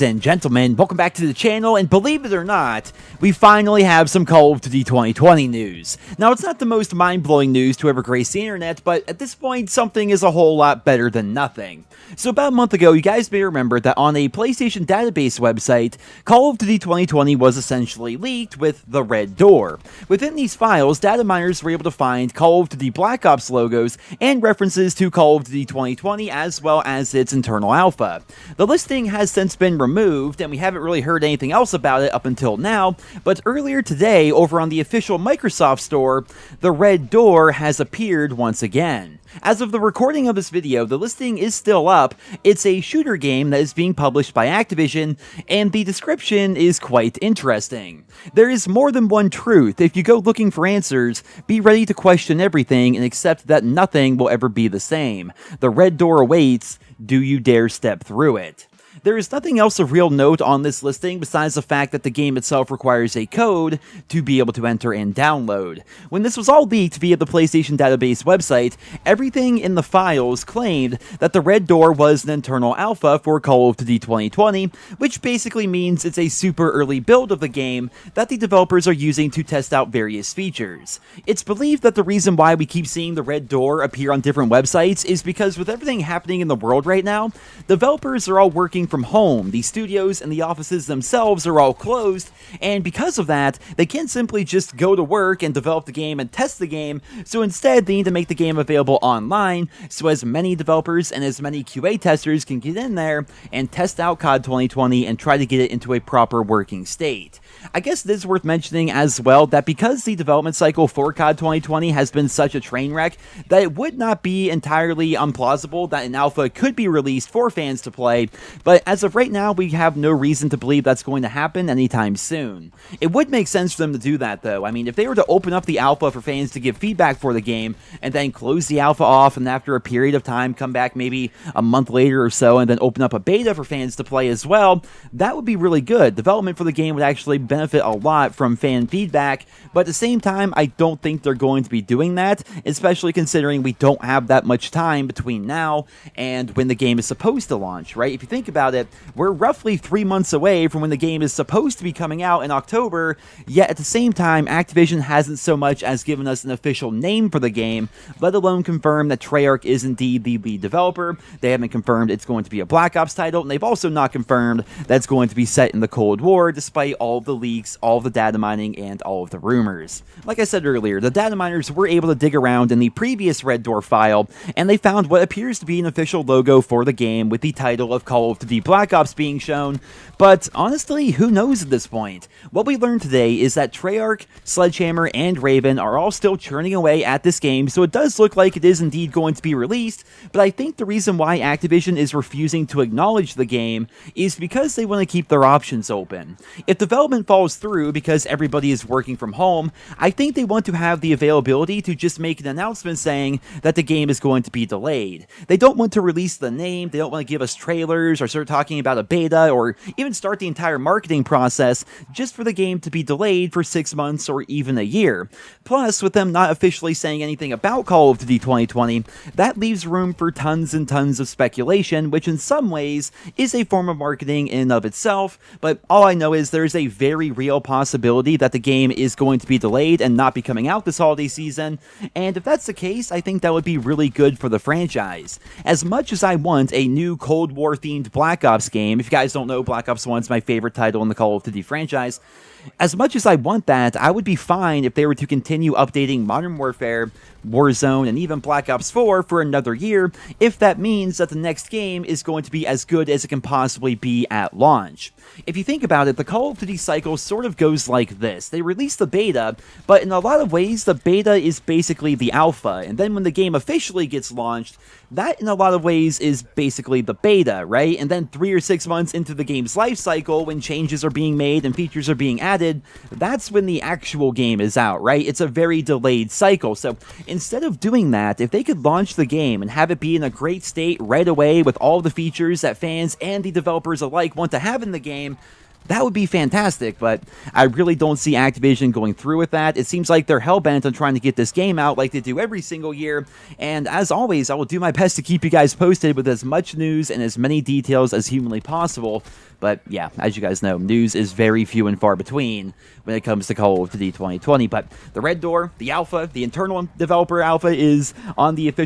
And gentlemen, welcome back to the channel, and believe it or not, we finally have some Call of Duty 2020 news. Now, it's not the most mind-blowing news to ever grace the internet, but at this point, something is a whole lot better than nothing. So about a month ago, you guys may remember that on a PlayStation database website, Call of Duty 2020 was essentially leaked with the Red Door. Within these files, data miners were able to find Call of Duty Black Ops logos and references to Call of Duty 2020 as well as its internal alpha. The listing has since been removed, and we haven't really heard anything else about it up until now, but earlier today, over on the official Microsoft store, the Red Door has appeared once again. As of the recording of this video, the listing is still up. It's a shooter game that is being published by Activision, and the description is quite interesting. There is more than one truth. If you go looking for answers, be ready to question everything and accept that nothing will ever be the same. The Red Door awaits. Do you dare step through it? There is nothing else of real note on this listing besides the fact that the game itself requires a code to be able to enter and download. When this was all leaked via the PlayStation database website, everything in the files claimed that the Red Door was an internal alpha for Call of Duty 2020, which basically means it's a super early build of the game that the developers are using to test out various features. It's believed that the reason why we keep seeing the Red Door appear on different websites is because with everything happening in the world right now, developers are all working from home. The studios and the offices themselves are all closed, and because of that, they can't simply just go to work and develop the game and test the game, so instead they need to make the game available online so as many developers and as many QA testers can get in there and test out COD 2020 and try to get it into a proper working state. I guess it is worth mentioning as well that because the development cycle for COD 2020 has been such a train wreck, that it would not be entirely implausible that an alpha could be released for fans to play, but as of right now, we have no reason to believe that's going to happen anytime soon. It would make sense for them to do that, though. I mean, if they were to open up the alpha for fans to give feedback for the game, and then close the alpha off, and after a period of time, come back maybe a month later or so, and then open up a beta for fans to play as well, that would be really good. Development for the game would actually benefit a lot from fan feedback, but at the same time, I don't think they're going to be doing that, especially considering we don't have that much time between now and when the game is supposed to launch, right? If you think about it, we're roughly 3 months away from when the game is supposed to be coming out in October, yet at the same time, Activision hasn't so much as given us an official name for the game, let alone confirm that Treyarch is indeed the lead developer. They haven't confirmed it's going to be a Black Ops title, and they've also not confirmed that it's going to be set in the Cold War, despite all of the leaks, all of the data mining, and all of the rumors. Like I said earlier, the data miners were able to dig around in the previous Red Door file, and they found what appears to be an official logo for the game with the title of Call of Duty Black Ops being shown, but honestly, who knows at this point? What we learned today is that Treyarch, Sledgehammer, and Raven are all still churning away at this game, so it does look like it is indeed going to be released, but I think the reason why Activision is refusing to acknowledge the game is because they want to keep their options open. If development falls through because everybody is working from home, I think they want to have the availability to just make an announcement saying that the game is going to be delayed. They don't want to release the name, they don't want to give us trailers or start talking about a beta or even start the entire marketing process just for the game to be delayed for 6 months or even a year. Plus, with them not officially saying anything about Call of Duty 2020, that leaves room for tons and tons of speculation, which in some ways is a form of marketing in and of itself, but all I know is there's a very real possibility that the game is going to be delayed and not be coming out this holiday season, and if that's the case, I think that would be really good for the franchise. As much as I want a new Cold War themed Black Ops game, if you guys don't know, Black Ops 1 is my favorite title in the Call of Duty franchise, as much as I want that, I would be fine if they were to continue updating Modern Warfare, Warzone, and even Black Ops 4 for another year, if that means that the next game is going to be as good as it can possibly be at launch. If you think about it, the Call of Duty cycle sort of goes like this. They release the beta, but in a lot of ways, the beta is basically the alpha, and then when the game officially gets launched, that in a lot of ways is basically the beta, right? And then 3 or 6 months into the game's life cycle, when changes are being made and features are being added, that's when the actual game is out, right? It's a very delayed cycle, so instead of doing that, if they could launch the game and have it be in a great state right away with all the features that fans and the developers alike want to have in the game, That would be fantastic, but I really don't see Activision going through with that. It seems like they're hell-bent on trying to get this game out like they do every single year, and as always, I will do my best to keep you guys posted with as much news and as many details as humanly possible. But yeah, as you guys know, news is very few and far between when it comes to Call of Duty 2020. But the Red Door, the alpha, the internal developer alpha is on the official